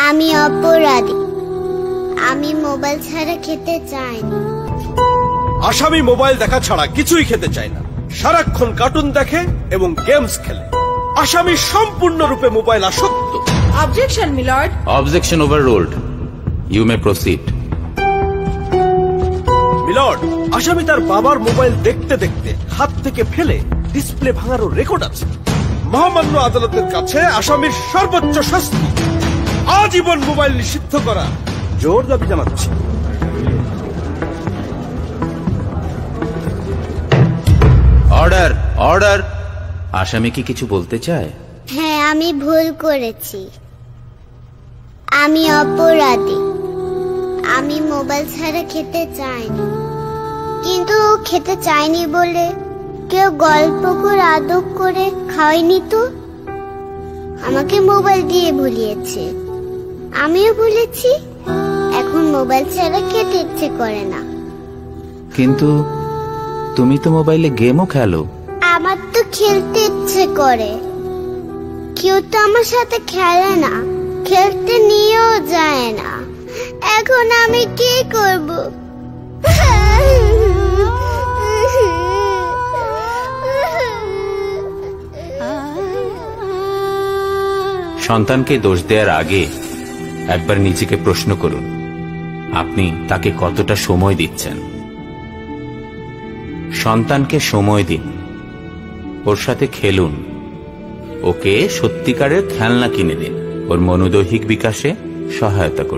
আমি অপরাধী, আমি মোবাইল ছাড়া খেতে চাই না। আসামি মোবাইল দেখা ছাড়া কিছুই খেতে চায় না, সারাক্ষণ কার্টুন দেখে এবং গেমস খেলে। আসামি সম্পূর্ণরূপে মোবাইল আসক্ত। Objection milord. Objection overruled, you may proceed. Milord, আসামি তার বাবার মোবাইল দেখতে দেখতে হাত থেকে ফেলে ডিসপ্লে ভাঙারও রেকর্ড আছে। মহামান্য আদালতের কাছে আসামির সর্বোচ্চ শাস্তি আজীবন মোবাইল নিষিদ্ধ করা জোর দাবি জানাচ্ছি। Order, order. আসামি কি কিছু বলতে চায়? হ্যাঁ, আমি ভুল করেছি, আমি অপরাধী, আমি মোবাইল ছাড়া খেতে চাইনি। কিন্তু খেতে চাইনি বলে কেউ গল্প করে আদর করে খাওয়াইনি তো, আমাকে মোবাইল দিয়ে ভুলিয়েছে, আমিও ভুলেছি। এখন মোবাইল ছাড়া খেতে ইচ্ছে করে না। কিন্তু তুমি তো মোবাইলে গেমও খেলো। আমার তো খেলতে ইচ্ছে করে, কেউ তো আমার সাথে খেলে না, খেলতে নিয়েও যায় না। এখন আমি কি করব? সন্তানকে দোষ দেওয়ার আগে একবার নিজেকে প্রশ্ন করুন, আপনি তাকে কতটা সময় দিচ্ছেন। সন্তানকে সময় দিন, ওর সাথে খেলুন, ওকে সত্যিকারের খেলনা কিনে দিন, ওর মনোদৈহিক বিকাশে সহায়তা করুন।